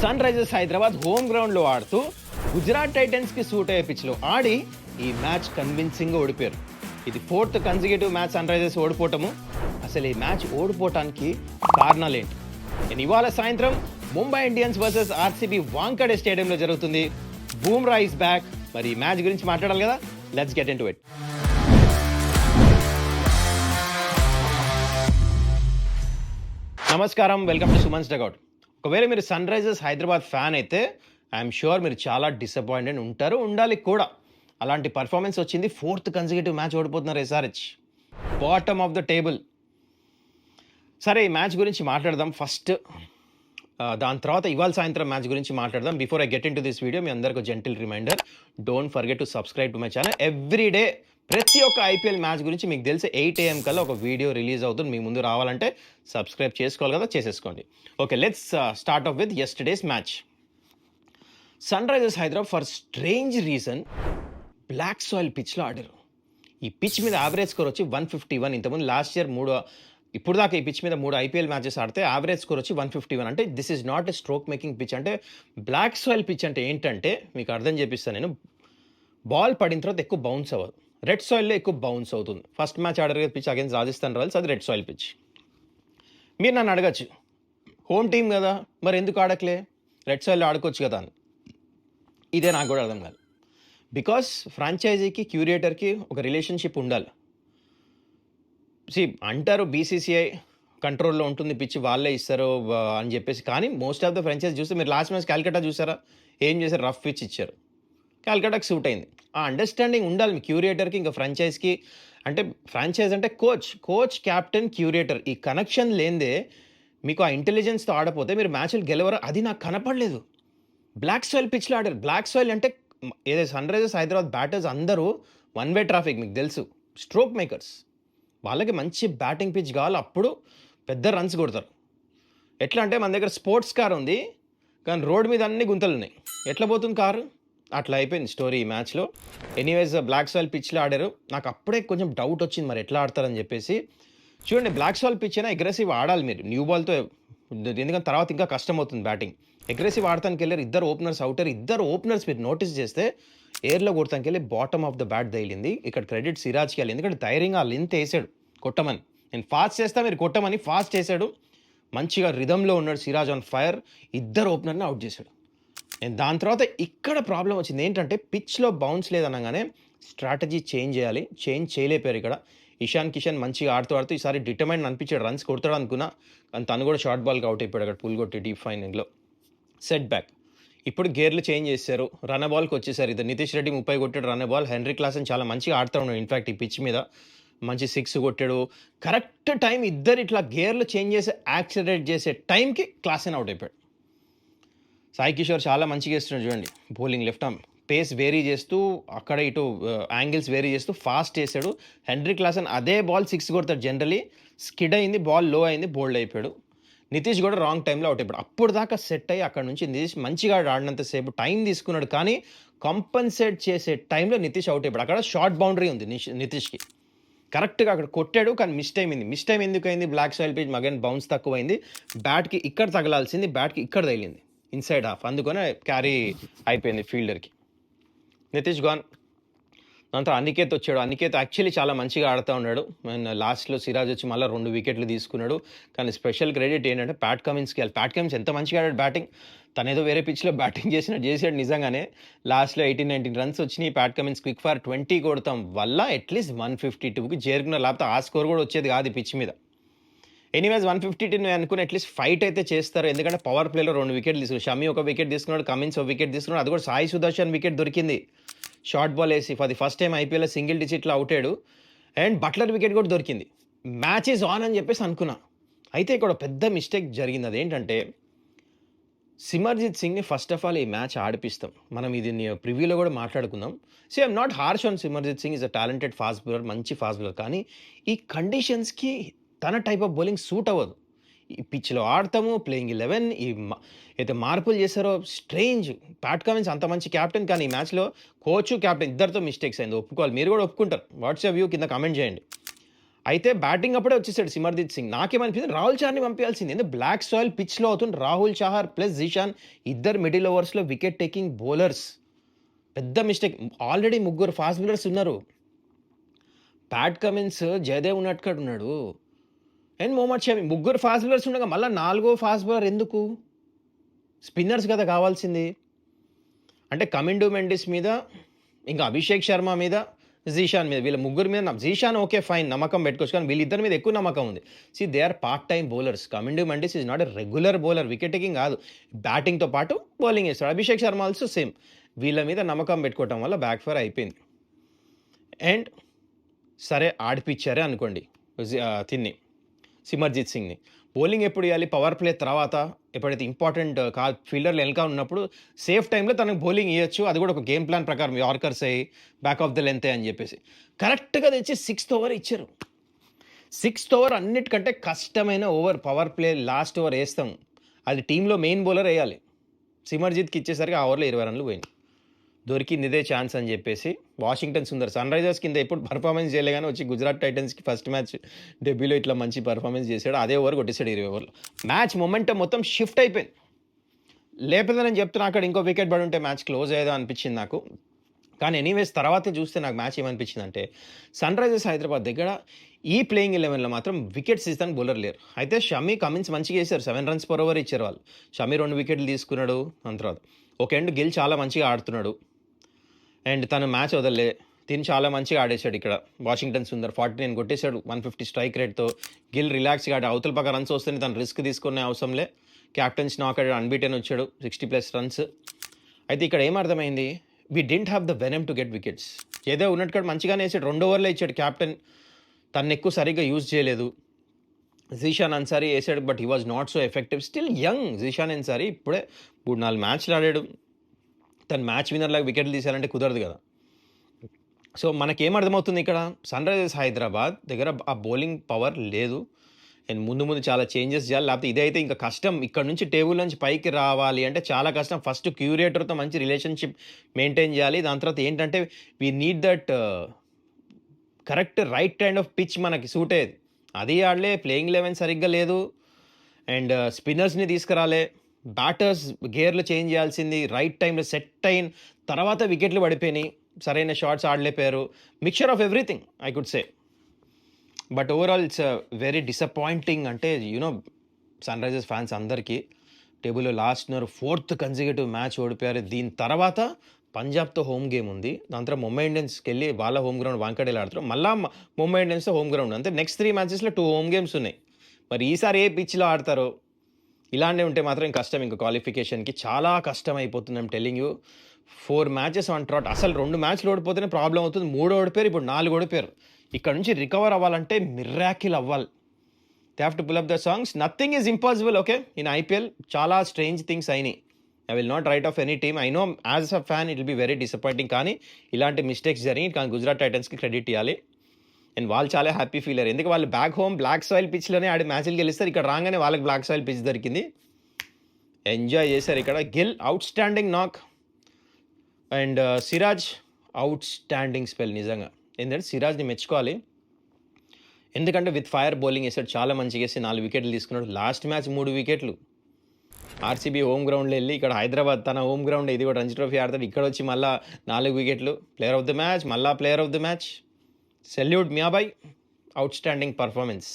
Sun Risers Hyderabad home గ్రౌండ్లో ఆడుతూ Gujarat టైటన్స్కి suit అయ్యే పిచ్లో ఆడి ఈ మ్యాచ్ కన్విన్సింగ్గా ఓడిపోయారు. ఇది 4th consecutive match Sunrisers ఓడిపోవటము. అసలు ఈ మ్యాచ్ ఓడిపోవటానికి కారణాలేంటి? నేను ఇవాళ సాయంత్రం Mumbai Indians versus RCB Wankhede స్టేడియంలో జరుగుతుంది. Bumrah is back. మరి ఈ మ్యాచ్ గురించి మాట్లాడాలి కదా, let's get into it. నమస్కారం, వెల్కమ్ టు సుమన్స్ డగౌట్. ఒకవేళ మీరు సన్ రైజర్స్ హైదరాబాద్ ఫ్యాన్ అయితే ఐఎమ్ షూర్ మీరు చాలా డిసప్పాయింటెడ్ ఉంటారు, ఉండాలి కూడా. అలాంటి పర్ఫార్మెన్స్ వచ్చింది. 4th కన్సిక్యూటివ్ మ్యాచ్ ఓడిపోతున్నారు SRH, bottom of the table. సరే, ఈ మ్యాచ్ గురించి మాట్లాడదాం ఫస్ట్. దాని తర్వాత ఇవాళ సాయంత్రం మ్యాచ్ గురించి మాట్లాడదాం. Before I get into this video, మీ అందరికీ gentle reminder, don't forget to subscribe to my channel. Every day ప్రతి ఒక్క ఐపీఎల్ మ్యాచ్ గురించి మీకు తెలిసి 8 AM కల్లా ఒక వీడియో రిలీజ్ అవుతుంది. మీ ముందు రావాలంటే సబ్స్క్రైబ్ చేసుకోవాలి కదా, చేసేసుకోండి. Okay, let's start off with yesterday's match. Sunrisers Hyderabad for strange reason black soil పిచ్లో ఆడారు. ఈ పిచ్ మీద యావరేజ్ స్కోర్ వచ్చి 151. ఇంతకుముందు లాస్ట్ ఇయర్ ఇప్పుడు దాకా ఈ పిచ్ మీద 3 ఐపీఎల్ మ్యాచెస్ ఆడితే యావరేజ్ స్కోర్ వచ్చి 151. అంటే this is not a stroke making pitch. అంటే బ్లాక్ సాయిల్ పిచ్ అంటే ఏంటంటే మీకు అర్థం చేపిస్తాను నేను. బాల్ పడిన తర్వాత ఎక్కువ బౌన్స్ అవ్వదు. రెడ్ సాయిల్లో ఎక్కువ బౌన్స్ అవుతుంది. ఫస్ట్ మ్యాచ్ ఆడారు పిచ్ అగైన్స్ రాజస్థాన్ రాయల్స్, అది రెడ్ సాయిల్ పిచ్. మీరు నన్ను అడగచ్చు, హోమ్ టీమ్ కదా మరి ఎందుకు ఆడట్లే, రెడ్ సాయిల్లో ఆడుకోవచ్చు కదా అని. ఇదే నాకు కూడా అర్థం కాదు. బికాస్ ఫ్రాంచైజీకి క్యూరేటర్కి ఒక రిలేషన్షిప్ ఉండాలి. అంటారు బీసీసీఐ కంట్రోల్లో ఉంటుంది పిచ్, వాళ్ళే ఇస్తారు అని చెప్పేసి. కానీ మోస్ట్ ఆఫ్ ద ఫ్రాంచైజ్ చూస్తే మీరు లాస్ట్ మ్యాచ్ క్యాల్కటా చూసారా, ఏం చేశారు? రఫ్ పిచ్ ఇచ్చారు, క్యాల్కటాకి సూట్ అయింది. ఆ అండర్స్టాండింగ్ ఉండాలి మీ క్యూరేటర్కి ఇంకా ఫ్రాంచైజ్కి. అంటే ఫ్రాంచైజ్ అంటే కోచ్ క్యాప్టెన్ క్యూరేటర్, ఈ కనెక్షన్ లేనిదే మీకు ఆ ఇంటెలిజెన్స్తో ఆడపోతే మీరు మ్యాచ్లు గెలవరు. అది నాకు కనపడలేదు. బ్లాక్ సాయిల్ పిచ్లో ఆడారు. బ్లాక్ సాయిల్ అంటే ఏదో సన్ రైజర్స్ హైదరాబాద్ బ్యాటర్స్ అందరూ వన్ వే ట్రాఫిక్, మీకు తెలుసు, స్ట్రోక్ మేకర్స్. వాళ్ళకి మంచి బ్యాటింగ్ పిచ్ కావాలి, అప్పుడు పెద్ద రన్స్ కొడతారు. ఎట్లా అంటే మన దగ్గర స్పోర్ట్స్ కార్ ఉంది కానీ రోడ్ మీద అన్ని గుంతలు ఉన్నాయి, ఎట్లా పోతుంది కారు? అట్లా అయిపోయింది స్టోరీ ఈ మ్యాచ్లో. ఎనీవేస్ బ్లాక్ సాయిల్ పిచ్లో ఆడారు. నాకు అప్పుడే కొంచెం డౌట్ వచ్చింది మరి ఎట్లా ఆడతారని చెప్పేసి. చూడండి, బ్లాక్ సాయిల్ పిచ్ అయినా అగ్రెసివ్ ఆడాలి మీరు న్యూ బాల్తో, ఎందుకంటే తర్వాత ఇంకా కష్టం అవుతుంది బ్యాటింగ్. అగ్రెసివ్ ఆడటానికి వెళ్ళారు, ఇద్దరు ఓపెనర్స్ అవుతారు. ఇద్దరు ఓపెనర్స్ మీరు నోటీస్ చేస్తే ఎయిర్లో కొడతానికి వెళ్ళి బాటమ్ ఆఫ్ ద బ్యాట్ తగిలింది. ఇక్కడ క్రెడిట్ సిరాజ్కి వెళ్ళి, ఎందుకంటే ధైర్యంగా ఆ లెంత్ వేసాడు కొట్టమని. నేను ఫాస్ట్ చేస్తా మీరు కొట్టమని ఫాస్ట్ చేశాడు. మంచిగా రిధంలో ఉన్నాడు సిరాజ్, ఆన్ ఫైర్. ఇద్దరు ఓపెనర్ని అవుట్ చేశాడు. నేను దాని తర్వాత ఇక్కడ ప్రాబ్లం వచ్చింది ఏంటంటే పిచ్లో బౌన్స్ లేదనగానే స్ట్రాటజీ చేంజ్ చేయాలి, చేంజ్ చేయలేపారు ఇక్కడ. ఇషాన్ కిషన్ మంచిగా ఆడుతూ ఈసారి డిటర్మైండ్ అనిపించాడు, రన్స్ కొడతాడు అనుకున్నా. కానీ తను కూడా షార్ట్ బాల్కి అవుట్ అయిపోయాడు అక్కడ పుల్ కొట్టి డీప్ ఫైనింగ్లో. Set back. ఇప్పుడు గేర్లు చేంజ్ చేశారు, రన్ బాల్కి వచ్చేసారు. ఇది నితీష్ రెడ్డి 30 కొట్టాడు రన్ బాల్. హెన్రీ క్లాసన్ చాలా మంచిగా ఆడుతూ ఉన్నాడు. ఇన్ఫాక్ట్ ఈ పిచ్ మీద మంచి 6 కొట్టాడు. కరెక్ట్ టైం ఇద్దరు ఇట్లా గేర్లు చేంజ్ చేసి యాక్సిలరేట్ చేసే టైంకి క్లాసన్ అవుట్ అయిపోయాడు. సాయి కిషోర్ చాలా మంచిగా వేస్తున్నాడు చూడండి, bowling left arm pace vary చేస్తూ అక్కడ ఇటు యాంగిల్స్ వేరీ చేస్తూ ఫాస్ట్ వేసాడు. హెన్రీ క్లాసన్ అదే బాల్ 6 కొడతాడు జనరలీ. స్కిడ్ అయింది, బాల్ లో అయింది, బోల్డ్ అయిపోయాడు. నితీష్ కూడా రాంగ్ టైంలో అవుట్ అయిపోయాడు. అప్పుడు దాకా సెట్ అయ్యి అక్కడ నుంచి నితీష్ మంచిగా ఆడినంతసేపు టైం తీసుకున్నాడు, కానీ కంపన్సేట్ చేసే టైంలో నితీష్ అవుట్ అయిపోయాడు. అక్కడ షార్ట్ బౌండరీ ఉంది నితీష్కి, కరెక్ట్గా అక్కడ కొట్టాడు కానీ మిస్ టైం అయింది. మిస్ టైం ఎందుకు అయింది? Black soil pitch again bounce తక్కువైంది. బ్యాట్కి ఇక్కడ తగలాల్సింది, బ్యాట్కి ఇక్కడ తగిలింది ఇన్సైడ్ హాఫ్, అందుకనే క్యారీ అయిపోయింది ఫీల్డర్కి. నితీష్ గాన్. దాంతో అనికేత్ వచ్చాడు. అనికేత్ యాక్చువల్లీ చాలా మంచిగా ఆడుతూ ఉన్నాడు. అండ్ లాస్ట్లో సిరాజ్ వచ్చి మళ్ళీ 2 వికెట్లు తీసుకున్నాడు. కానీ స్పెషల్ క్రెడిట్ ఏంటంటే ప్యాట్ కమిన్స్కి. ప్యాట్ కమిన్స్ ఎంత మంచిగా ఆడాడు బ్యాటింగ్. తనేదో వేరే పిచ్లో బ్యాటింగ్ చేసాడు నిజంగానే. లాస్ట్లో 18-19 రన్స్ వచ్చినాయి. ప్యాట్ కమిన్స్ క్విక్ ఫైర్ 20 కొడతాం వల్ల అట్లీస్ట్ 152కి చేరుకున్నారు, లేకపోతే ఆ స్కోర్ కూడా వచ్చేది కాదు పిచ్ మీద. ఎనీవేస్ 152 అనుకుని అట్లీస్ట్ ఫైట్ అయితే చేస్తారు, ఎందుకంటే పవర్ ప్లేలో 2 వికెట్లు తీసుకున్నాడు. షమి 1 వికెట్ తీసుకున్నాడు, కమిన్స్ 1 వికెట్ తీసుకున్నాడు. అది కూడా సాయి సుదర్శన్ వికెట్ దొరికింది షార్ట్ బాల్ వేసి. ఫర్ ది ఫస్ట్ టైం ఐపీఎల్లో సింగిల్ డిజిట్లో అవుతాడు. అండ్ బట్లర్ వికెట్ కూడా దొరికింది. మ్యాచ్ ఈజ్ ఆన్ అని చెప్పేసి అనుకున్నా. అయితే ఇక్కడ పెద్ద మిస్టేక్ జరిగింది. అదేంటంటే సిమర్జిత్ సింగ్ని ఫస్ట్ ఆఫ్ ఆల్ ఈ మ్యాచ్ ఆడిపిస్తాం. మనం ఇది ప్రివ్యూలో కూడా మాట్లాడుకుందాం. So I'm not harsh on Simarjeet Singh, is a talented fast bowler, మంచి ఫాస్ట్ బౌలర్. కానీ ఈ కండిషన్స్కి తన టైప్ ఆఫ్ బౌలింగ్ సూట్ అవ్వదు. ఈ పిచ్లో ఆడతాము, ప్లేయింగ్ 11 అయితే మార్పులు చేశారో స్ట్రేంజ్. ప్యాట్ కమిన్స్ అంత మంచి క్యాప్టెన్, కానీ ఈ మ్యాచ్లో కోచ్ క్యాప్టెన్ ఇద్దరితో మిస్టేక్స్ అయింది, ఒప్పుకోవాలి. మీరు కూడా ఒప్పుకుంటారు. వాట్సాప్ వ్యూ కింద కామెంట్ చేయండి. అయితే బ్యాటింగ్ అప్పుడే వచ్చేసాడు సిమర్జిత్ సింగ్. నాకేమనిపించింది రాహుల్ చహర్‌ని పంపియాల్సింది. ఎందుకు బ్లాక్ సాయిల్ పిచ్‌లో అవుతుంది. రాహుల్ చహర్ ప్లస్ జీషాన్ ఇద్దరు మిడిల్ ఓవర్స్‌లో వికెట్ టేకింగ్ బౌలర్స్. పెద్ద మిస్టేక్. ఆల్రెడీ ముగ్గురు ఫాస్ట్ బౌలర్స్ ఉన్నారు. ప్యాట్ కమిన్స్, జయదేవ్ ఉన్నట్టున్నాడు. అండ్ మొహమ్మద్ షమి ముగ్గురు ఫాస్ట్ బౌలర్స్ ఉండగా మళ్ళా నాలుగో ఫాస్ట్ బౌలర్ ఎందుకు? స్పిన్నర్స్ కదా కావాల్సింది. అంటే కమిండు మెండిస్ మీద, ఇంకా అభిషేక్ శర్మ మీద, జీషాన్ మీద, వీళ్ళ ముగ్గురు మీద జీషాన్ ఓకే ఫైన్ నమ్మకం పెట్టుకోవచ్చు. కానీ వీళ్ళిద్దరి మీద ఎక్కువ నమ్మకం ఉంది. They are part time bowlers. Kamindu Mendis is not a regular bowler. Wicket taking కాదు, బ్యాటింగ్తో పాటు బౌలింగ్ వేస్తాడు. Abhishek Sharma also same. వీళ్ళ మీద నమ్మకం పెట్టుకోవటం వల్ల బ్యాక్ ఫైర్ అయిపోయింది. అండ్ సరే ఆడిపిచ్చారే అనుకోండి తిన్ని సిమర్జిత్ సింగ్ని. బౌలింగ్ ఎప్పుడు ఇవ్వాలి? పవర్ ప్లే తర్వాత, ఎప్పుడైతే ఇంపార్టెంట్ ఫీల్డర్లు వెనక ఉన్నప్పుడు సేఫ్ టైంలో తనకు బౌలింగ్ ఇవ్వచ్చు. అది కూడా ఒక గేమ్ ప్లాన్ ప్రకారం యార్కర్స్ అయ్యి బ్యాక్ ఆఫ్ ద లెంత్ అని చెప్పేసి కరెక్ట్గా తెచ్చి 6th ఓవర్ ఇచ్చారు. 6th ఓవర్ అన్నిటికంటే కష్టమైన over. Power play last over వేస్తాం, అది టీంలో మెయిన్ బౌలర్ వేయాలి. సిమర్జిత్కి ఇచ్చేసరికి ఆ ఓవర్లో 20 రన్లు పోయింది. దొరికింది ఇదే ఛాన్స్ అని చెప్పేసి వాషింగ్టన్ సుందర్ సన్ రైజర్స్ కింద ఎప్పుడు పర్ఫార్మెన్స్ చేయలే కానీ వచ్చి గుజరాత్ టైటన్స్కి ఫస్ట్ మ్యాచ్ డెబ్యూలో ఇట్లా మంచి పర్ఫార్మెన్స్ చేశాడు. అదే ఓవర్ కొట్టేశాడు 20 ఓవర్లో. మ్యాచ్ మొమెంటం మొత్తం షిఫ్ట్ అయిపోయింది. లేపేదని చెప్తున్నా, అక్కడ ఇంకో వికెట్ పడి ఉంటే మ్యాచ్ క్లోజ్ అయ్యేదో అనిపించింది నాకు. కానీ ఎనీవేస్ తర్వాతే చూస్తే నాకు మ్యాచ్ ఏమనిపించింది అంటే, సన్ రైజర్స్ హైదరాబాద్ దగ్గర ఈ ప్లేయింగ్ 11లో మాత్రం వికెట్స్ ఇస్తాను బౌలర్ లేరు. అయితే షమి, కమిన్స్ మంచిగా వేశారు. 7 runs per over ఇచ్చారు వాళ్ళు. షమి 2 వికెట్లు తీసుకున్నాడు. దాని తర్వాత ఒక ఎండ్ గిల్ చాలా మంచిగా ఆడుతున్నాడు. అండ్ తను మ్యాచ్ వదలలే. తిని చాలా మంచిగా ఆడేశాడు ఇక్కడ. వాషింగ్టన్ సుందర్ 49 కొట్టేశాడు 150 స్ట్రైక్ రేట్తో. గిల్ రిలాక్స్గా ఆడి అవతల పక్క రన్స్ వస్తేనే తను రిస్క్ తీసుకునే అవసరంలే. క్యాప్టెన్స్ నాక్ ఆడాడు, అన్బీటెన్ వచ్చాడు, 60+ runs. అయితే ఇక్కడ ఏమర్థమైంది? We didn't have the venom to get wickets. ఏదో ఉన్నట్టు మంచిగానే వేసాడు. 2 ఓవర్లో ఇచ్చాడు క్యాప్టెన్. తను ఎక్కువ సరిగ్గా యూజ్ చేయలేదు. జీషాన్ అన్సారీ వేసాడు, but he was not so effective. Still young Zeeshan Ansari, ఇప్పుడే 3-4 మ్యాచ్లు ఆడాడు. తను మ్యాచ్ విన్నర్లాగా వికెట్లు తీశారంటే కుదరదు కదా. సో మనకేమర్థమవుతుంది ఇక్కడ, సన్ రైజర్స్ హైదరాబాద్ దగ్గర ఆ బౌలింగ్ పవర్ లేదు. అండ్ ముందు చాలా చేంజెస్ చేయాలి, లేకపోతే ఇదైతే ఇంకా కష్టం. ఇక్కడ నుంచి టేబుల్ నుంచి పైకి రావాలి అంటే చాలా కష్టం. ఫస్ట్ క్యూరేటర్తో మంచి రిలేషన్షిప్ మెయింటైన్ చేయాలి. దాని తర్వాత ఏంటంటే we need that correct right kind of pitch మనకి సూట్ అయ్యేది. అది ఆడలే. ప్లేయింగ్ 11 సరిగ్గా లేదు. అండ్ స్పిన్నర్స్ని తీసుకురాలే. బ్యాటర్స్ గేర్లు చేంజ్ చేయాల్సింది. రైట్ టైంలో సెట్ అయిన తర్వాత వికెట్లు పడిపోయినాయి. సరైన షాట్స్ ఆడలేపారు. Mixture of everything I could say. But overall it's very disappointing. అంటే యూనో సన్ రైజర్స్ ఫ్యాన్స్ అందరికీ టేబుల్లో లాస్ట్ 4th కన్సిక్యూటివ్ మ్యాచ్ ఓడిపోయారు. దీని తర్వాత పంజాబ్తో హోమ్ గేమ్ ఉంది. దాని తర్వాత ముంబై ఇండియన్స్కి వెళ్ళి వాళ్ళ హోమ్ గ్రౌండ్ వాంకడేలో ఆడుతారు. మళ్ళీ ముంబై ఇండియన్స్తో హోమ్ గ్రౌండ్. అంటే నెక్స్ట్ 3 మ్యాచెస్లో 2 హోమ్ గేమ్స్ ఉన్నాయి. మరి ఈసారి ఏ పిచ్లో ఆడతారో. ఇలానే ఉంటే మాత్రం కష్టం. ఇంకా క్వాలిఫికేషన్కి చాలా కష్టం అయిపోతుంది. I'm telling you. 4 matches on trot. అసలు 2 మ్యాచ్లు ఓడిపోతేనే ప్రాబ్లం అవుతుంది. 3 ఓడిపోయారు, ఇప్పుడు 4 ఓడిపోయారు. ఇక్కడ నుంచి రికవర్ అవ్వాలంటే మిరాకిల్ అవ్వాలి. They have to pull up the songs. Nothing is impossible. Okay, in IPL చాలా స్ట్రేంజ్ థింగ్స్ అయినాయి. I will not write off any team. I know as a fan it will be very disappointing. కానీ ఇలాంటి mistakes జరిగి కానీ గుజరాత్ టైటన్స్కి credit ఇవ్వాలి. And వాళ్ళు చాలా హ్యాపీ ఫీల్ అయ్యారు. ఎందుకు వాళ్ళు బ్యాక్ హోమ్ బ్లాక్ సాయిల్ పిచ్లోనే ఆడి మ్యాచ్లు గెలుస్తారు. ఇక్కడ రాగానే వాళ్ళకి బ్లాక్ సాయిల్ పిచ్ దొరికింది. ఎంజాయ్ చేశారు ఇక్కడ. గిల్ అవుట్ స్టాండింగ్ నాక్. And Siraj out standing spell నిజంగా. ఎందుకంటే సిరాజ్ని మెచ్చుకోవాలి. ఎందుకంటే విత్ ఫైర్ బౌలింగ్ వేసాడు, చాలా మంచిగా వేసి 4 వికెట్లు తీసుకున్నాడు. లాస్ట్ మ్యాచ్ 3 వికెట్లు. ఆర్సీబీ హోమ్ గ్రౌండ్లో వెళ్ళి, ఇక్కడ హైదరాబాద్ తన హోమ్ గ్రౌండ్, ఇది కూడా రంజీ ట్రోఫీ ఆడతాడు. ఇక్కడ వచ్చి మళ్ళీ 4 వికెట్లు. ప్లేయర్ ఆఫ్ ద మ్యాచ్, మళ్ళా player of the match. Salute Miyabhai, outstanding performance.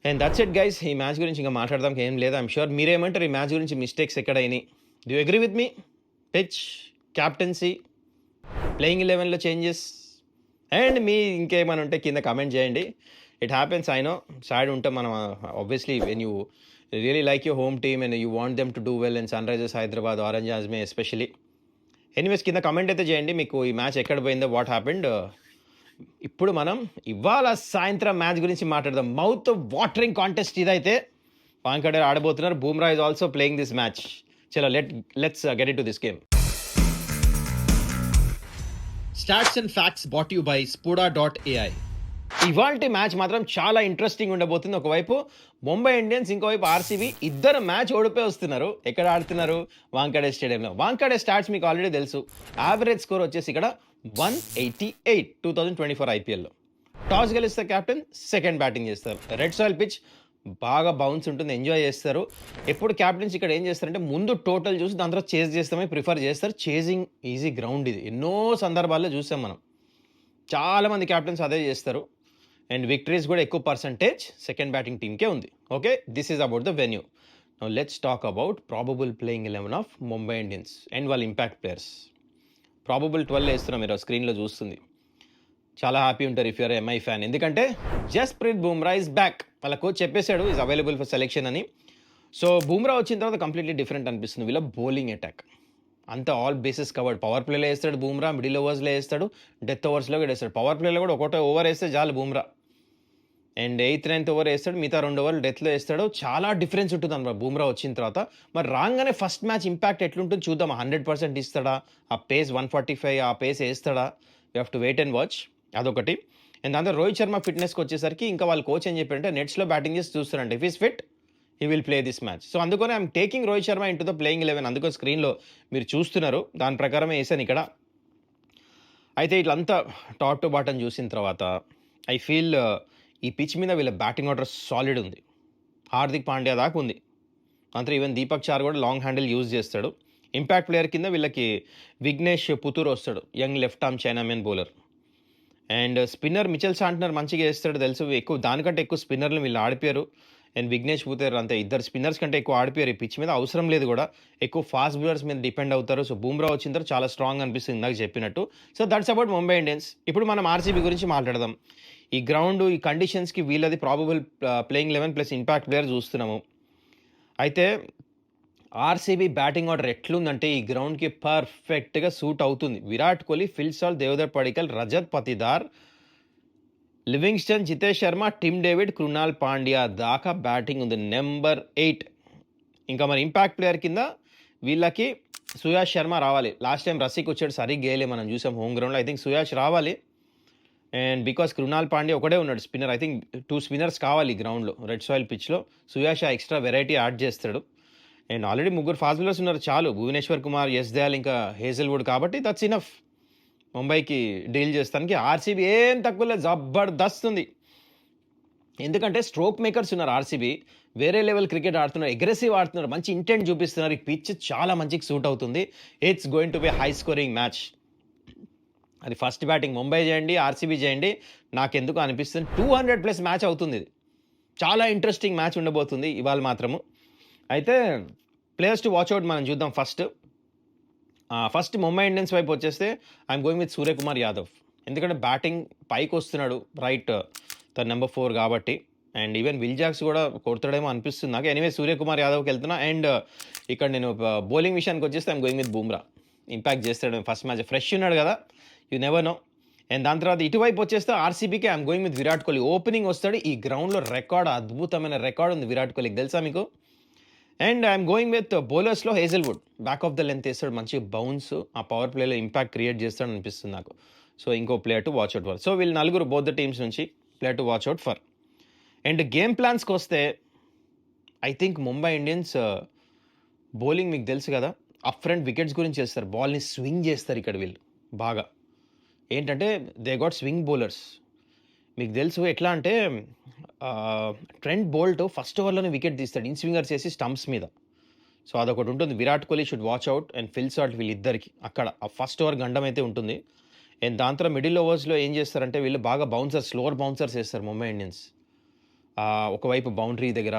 And that's it guys. ఈ మ్యాచ్ గురించి ఇంకా మాట్లాడదాం ఏం లేదు. ఐమ్ షూర్ మీరేమంటారు ఈ మ్యాచ్ గురించి? మిస్టేక్స్ ఎక్కడైనాయి? Do you agree with me? Pitch, captaincy, playing 11లో చేంజెస్, అండ్ మీ ఇంకేమైనా ఉంటే కింద కమెంట్ చేయండి. It happens. I know sad ఉంటే మనం obviously when you really like your home team and you want them to do well and Sunrisers Hyderabad, orange army especially. Anyways కింద comment అయితే చేయండి మీకు ఈ మ్యాచ్ ఎక్కడ పోయిందో, వాట్ హ్యాపెండ్. ఇప్పుడు మనం ఇవాళ సాయంత్రం మ్యాచ్ గురించి మాట్లాడదాం. మౌత్ వాటరింగ్ కాంటెస్ట్ ఇదైతే. వాంకడే ఆడబోతున్నారు. Bumrah is also playing this match. చలో let's get into this game. Stats and facts brought you by Spuda.ai. ఇవాల్టి మ్యాచ్ మాత్రం చాలా ఇంట్రెస్టింగ్ ఉండబోతుంది. ఒకవైపు ముంబై ఇండియన్స్, ఇంకోవైపు ఆర్సీబీ. ఇద్దరు మ్యాచ్ ఓడిపోయి వస్తున్నారు. ఎక్కడ ఆడుతున్నారు? వాంకడే స్టేడియంలో. వాంకడే స్టాట్స్ మీకు ఆల్రెడీ తెలుసు. యావరేజ్ స్కోర్ వచ్చేసి ఇక్కడ 188 2024 ఐపీఎల్లో. టాస్ గెలిస్తే కెప్టెన్ సెకండ్ బ్యాటింగ్ చేస్తారు. రెడ్ సాయిల్ పిచ్ బాగా బౌన్స్ ఉంటుంది. ఎంజాయ్ చేస్తారు. ఎప్పుడు కెప్టెన్స్ ఇక్కడ ఏం చేస్తారంటే ముందు టోటల్ చూసి దాని తర్వాత చేజ్ చేస్తామని ప్రిఫర్ చేస్తారు. చేజింగ్ ఈజీ గ్రౌండ్ ఇది. ఎన్నో సందర్భాల్లో చూసాం మనం. చాలామంది కెప్టెన్స్ అదే చేస్తారు. అండ్ విక్టరీస్ కూడా ఎక్కువ పర్సంటేజ్ సెకండ్ బ్యాటింగ్ టీమ్కే ఉంది. Okay, this is about the venue. Now let's talk about probable playing 11 of Mumbai Indians and వాళ్ళ ఇంపాక్ట్ ప్లేయర్స్. ప్రాబబుల్ 12 వేస్తున్నాం, మీరు స్క్రీన్లో చూస్తుంది. చాలా హ్యాపీ ఉంటారు ఇఫ్ యూఆర్ ఎంఐ ఫ్యాన్. ఎందుకంటే జస్ప్రీత్ బుమ్రా ఇస్ బ్యాక్. వాళ్ళ కోచ్ చెప్పేశాడు ఈజ్ అవైలబుల్ ఫర్ సెలెక్షన్ అని. సో బుమ్రా వచ్చిన తర్వాత కంప్లీట్లీ డిఫరెంట్ అనిపిస్తుంది వీళ్ళ బౌలింగ్ అటాక్. అంతా ఆల్ బేసెస్ కవర్డ్. పవర్ ప్లేలో వేస్తాడు బుమ్రా, మిడిల్ ఓవర్స్లో వేస్తాడు, డెత్ ఓవర్స్లో కూడా వేస్తాడు. పవర్ ప్లేలో కూడా ఒకటో ఓవర్ వేస్తే చాలు Bumrah. And 8th 9th over వేస్తాడు, మిగతా 2 ఓవర్లు డెత్లో వేస్తాడు. చాలా డిఫరెన్స్ ఉంటుంది అన్నమాట బుమ్రా వచ్చిన తర్వాత. మరి రాగానే ఫస్ట్ మ్యాచ్ ఇంపాక్ట్ ఎట్లుంటుంది చూద్దాం. 100% ఇస్తాడా? ఆ పేస్ 145 ఆ పేస్ వేస్తాడా? You have to wait and watch. అదొకటి. అండ్ దాంతో రోహిత్ శర్మ ఫిట్నెస్కి వచ్చేసరికి ఇంకా వాళ్ళ కోచ్ ఏం చెప్పారంటే నెట్స్లో బ్యాటింగ్ చేసి చూస్తారంటే if he's fit he will play this match. So అందుకని I'm taking Rohit Sharma into the playing 11. అందుకని స్క్రీన్లో మీరు చూస్తున్నారు, దాని ప్రకారమే వేసాను ఇక్కడ. అయితే ఇట్లంతా టాప్ టు బాటం చూసిన తర్వాత ఐ ఫీల్ ఈ పిచ్ మీద వీళ్ళ బ్యాటింగ్ ఆర్డర్ సాలిడ్ ఉంది. హార్దిక్ పాండ్యా దాకా ఉంది. అంతా ఈవెన్ దీపక్ చార్ కూడా లాంగ్ హ్యాండిల్ యూజ్ చేస్తాడు. ఇంపాక్ట్ ప్లేయర్ కింద వీళ్ళకి విఘ్నేష్ పుతూర్ వస్తాడు, young left arm chinaman bowler. And spinner Mitchell Santner మంచిగా వేస్తాడు తెలుసు. ఎక్కువ దానికంటే ఎక్కువ స్పిన్నర్లు వీళ్ళు ఆడిపోయారు. అండ్ విఘ్నేష్ పుతూర్ అంతే, ఇద్దరు స్పిన్నర్స్ కంటే ఎక్కువ ఆడిపోయారు. ఈ పిచ్ మీద అవసరం లేదు కూడా, ఎక్కువ ఫాస్ట్ బౌలర్స్ మీద డిపెండ్ అవుతారు. సో బూమ్రా వచ్చిన తర్వాత చాలా స్ట్రాంగ్ అనిపిస్తుంది ఇందాక చెప్పినట్టు. So that's about Mumbai Indians. ఇప్పుడు మనం ఆర్సీబీ గురించి మాట్లాడదాం. ఈ గ్రౌండ్ ఈ కండిషన్స్కి వీళ్ళది probable playing 11 plus impact player చూస్తున్నాము. అయితే ఆర్సీబీ బ్యాటింగ్ ఆర్డర్ ఎట్లుందంటే ఈ గ్రౌండ్కి పర్ఫెక్ట్గా సూట్ అవుతుంది. Virat Kohli, Phil Salt, Devdutt Padikkal, Rajat Patidar, Livingstone, Jitesh Sharma, Tim David, Krunal Pandya దాకా బ్యాటింగ్ ఉంది. నెంబర్ 8. ఇంకా మరి ఇంపాక్ట్ ప్లేయర్ కింద వీళ్ళకి సుయాష్ శర్మ రావాలి. లాస్ట్ టైం రసిక్ వచ్చాడు, సరిగ్గా గేలే మనం చూసాం హోమ్ గ్రౌండ్లో. ఐ థింక్ సుయాష్ రావాలి. అండ్ బికాస్ కృణాల్ పాండ్యా ఒకటే ఉన్నాడు స్పిన్నర్, ఐ థింక్ 2 స్పిన్నర్స్ కావాలి గ్రౌండ్లో రెడ్ సాయిల్ పిచ్లో. సుయాష్ ఆ ఎక్స్ట్రా వెరైటీ యాడ్ చేస్తాడు. అండ్ ఆల్రెడీ 3 ఫాస్ట్ బౌలర్స్ ఉన్నారు చాలు, భువనేశ్వర్ కుమార్, యస్ దయాల్, ఇంకా హేజల్వుడ్. కాబట్టి దట్స్ ఇనఫ్ ముంబైకి డీల్ చేస్తానికి. ఆర్సీబీ ఏం తక్కువ లేదు, జబర్దస్త్ ఉంది. ఎందుకంటే స్ట్రోక్ మేకర్స్ ఉన్నారు ఆర్సీబీ, వేరే లెవెల్ క్రికెట్ ఆడుతున్నారు, అగ్రెసివ్ ఆడుతున్నారు, మంచి ఇంటెంట్ చూపిస్తున్నారు. ఈ పిచ్ చాలా మంచిగా సూట్ అవుతుంది. It's going to be high scoring match. అది ఫస్ట్ బ్యాటింగ్ ముంబై చేయండి, ఆర్సీబీ చేయండి, నాకెందుకు అనిపిస్తుంది 200+ మ్యాచ్ అవుతుంది. ఇది చాలా ఇంట్రెస్టింగ్ మ్యాచ్ ఉండబోతుంది ఇవాళ మాత్రము. అయితే ప్లేయర్స్ టు వాచ్అవుట్ మనం చూద్దాం. ఫస్ట్ ముంబై ఇండియన్స్ వైపు వచ్చేస్తే I'm going with Suryakumar Yadav. ఎందుకంటే బ్యాటింగ్ పైకి వస్తున్నాడు, రైట్ తన నెంబర్ 4 కాబట్టి. అండ్ ఈవెన్ విల్ జాక్స్ కూడా కొడతాడేమో అనిపిస్తుంది నాకు. ఎనీవే సూర్యకుమార్ యాదవ్కి వెళ్తున్నా. అండ్ ఇక్కడ నేను బౌలింగ్ విషయానికి వచ్చేస్తే I'm going with Bumrah. Impact చేస్తాడు ఫస్ట్ మ్యాచ్, ఫ్రెష్ ఉన్నాడు కదా, యూ నెవర్ నో. అండ్ దాని తర్వాత ఇటువైపు వచ్చేస్తే ఆర్సీబీకి I'm going with Virat Kohli. Opening వస్తాడు. ఈ గ్రౌండ్లో రికార్డ్, అద్భుతమైన రికార్డ్ ఉంది విరాట్ కోహ్లీకి, తెలుసా మీకు? అండ్ ఐఎమ్ గోయింగ్ విత్ బౌలర్స్లో Hazlewood. Back of the length వేస్తాడు, మంచి బౌన్స్, ఆ పవర్ ప్లేలో ఇంపాక్ట్ క్రియేట్ చేస్తాడు అనిపిస్తుంది నాకు. సో ఇంకో player to watch out for. So వీళ్ళు నలుగురు బోత్ ద టీమ్స్ నుంచి player to watch out for. And game ప్లాన్స్కి వస్తే I think Mumbai Indians bowling మీకు తెలుసు కదా, అప్ ఫ్రంట్ వికెట్స్ గురించి చేస్తారు, బాల్ని స్వింగ్ చేస్తారు ఇక్కడ వీళ్ళు బాగా. ఏంటంటే దే గాట్ స్వింగ్ బౌలర్స్. మీకు తెలుసు ఎట్లా అంటే ట్రెంట్ బోల్ట్ ఫస్ట్ ఓవర్లోనే వికెట్ తీస్తాడు, ఇన్ స్వింగర్ చేసి స్టంప్స్ మీద. సో అదొకటి ఉంటుంది. Virat Kohli should watch out and Phil Salt వీళ్ళిద్దరికి అక్కడ ఆ ఫస్ట్ ఓవర్ గండం అయితే ఉంటుంది. అండ్ దాని తర్వాత మిడిల్ ఓవర్స్లో ఏం చేస్తారంటే వీళ్ళు బాగా బౌన్సర్స్, స్లోవర్ బౌన్సర్స్ వేస్తారు ముంబై ఇండియన్స్. ఒకవైపు బౌండరీ దగ్గర.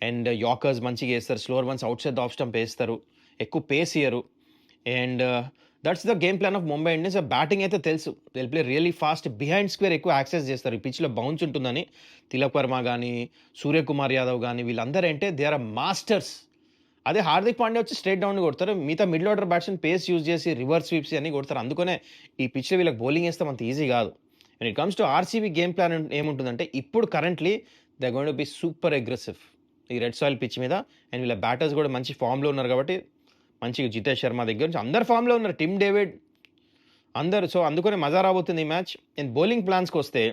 అండ్ యాకర్స్ మంచిగా వేస్తారు, slower ones outside off stump వేస్తారు, ఎక్కువ పేస్ ఇయ్యరు. And that's the game plan of Mumbai Indians. Batting అయితే తెలుసు, దిల్ play really fast, behind square ఎక్కువ యాక్సెస్ చేస్తారు. ఈ పిచ్లో బౌన్స్ ఉంటుందని తిలక్ వర్మ కానీ సూర్యకుమార్ యాదవ్ కానీ వీళ్ళందరూ అంటే దే ఆర్ మాస్టర్స్. అదే హార్దిక్ పాండ్యా వచ్చి స్ట్రైట్ డౌన్ కొడతారు, మిగతా middle order batsmen pace use చేసి రివర్స్ స్వీప్స్ అన్ని కొడతారు. అందుకనే ఈ పిచ్లో వీళ్ళకి బౌలింగ్ వేస్తాం అంత ఈజీ కాదు. And it comes to RCB game plan ఏముంటుందంటే ఇప్పుడు currently they going to be super aggressive ఈ రెడ్ సాయిల్ పిచ్ మీద. అండ్ వీళ్ళ బ్యాటర్స్ కూడా మంచి ఫామ్లో ఉన్నారు కాబట్టి, మంచిగా జితేష్ శర్మ దగ్గర నుంచి అందరు ఫామ్లో ఉన్నారు, టిమ్ డేవిడ్ అందరు. సో అందుకనే మజా రాబోతుంది ఈ మ్యాచ్. అండ్ బౌలింగ్ ప్లాన్స్కి వస్తే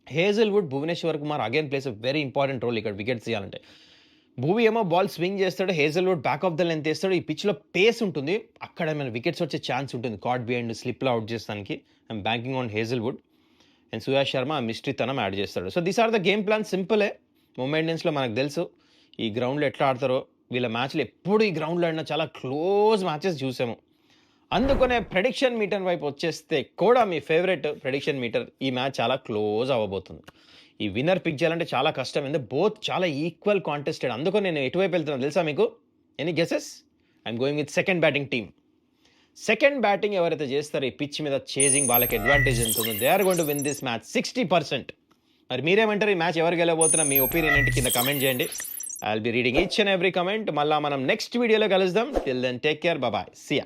Hazlewood, Bhuvneshwar Kumar again plays a very important role ఇక్కడ వికెట్స్ తీయాలంటే. భూవి ఏమో బాల్ స్వింగ్ చేస్తాడు, Hazlewood back of the length వేస్తాడు. ఈ పిచ్లో పేస్ ఉంటుంది, అక్కడ ఏమైనా వికెట్స్ వచ్చే ఛాన్స్ ఉంటుంది, కార్డ్ బిహైండ్ స్లిప్లో అవుట్ చేస్తానికి. I'm banking on Hazlewood. And Suyash Sharma ఆ మిస్టరీతనం యాడ్ చేస్తాడు. So these are the game plan. సింపులే. ముంబై ఇండియన్స్‌లో మనకు తెలుసు ఈ గ్రౌండ్‌లో ఎట్లా ఆడతారో. వీళ్ళ మ్యాచ్‌లు ఎప్పుడు ఈ గ్రౌండ్‌లో ఆడిన చాలా క్లోజ్ మ్యాచెస్ చూసాము. అందుకనే ప్రెడిక్షన్ మీటర్ వైపు వచ్చేస్తే కూడా మీ ఫేవరెట్ ప్రెడిక్షన్ మీటర్ ఈ మ్యాచ్ చాలా క్లోజ్ అవ్వబోతుంది. ఈ విన్నర్ పిక్ చేయాలంటే చాలా కష్టం. ఎందుకంటే బోత్ చాలా ఈక్వల్ కాంటెస్టెడ్. అందుకని నేను ఎటువైపు వెళ్తున్నాను తెలుసా మీకు? Any guesses? I'm going with second batting team. Second batting ఎవరైతే చేస్తారో ఈ పిచ్ మీద చేజింగ్ వాళ్ళకి అడ్వాంటేజ్ ఎంత ఉందో they are going to win this match 60%. మరి మీరేమంటారు? ఈ మ్యాచ్ ఎవరు గెలవబోతున్నా మీ ఒపీనియన్ ఏంటి కింద కమెంట్ చేయండి. I will be reading each and every comment. మళ్ళీ మనం నెక్స్ట్ వీడియోలో కలుద్దాం. Till then take care. Bye. See yeah.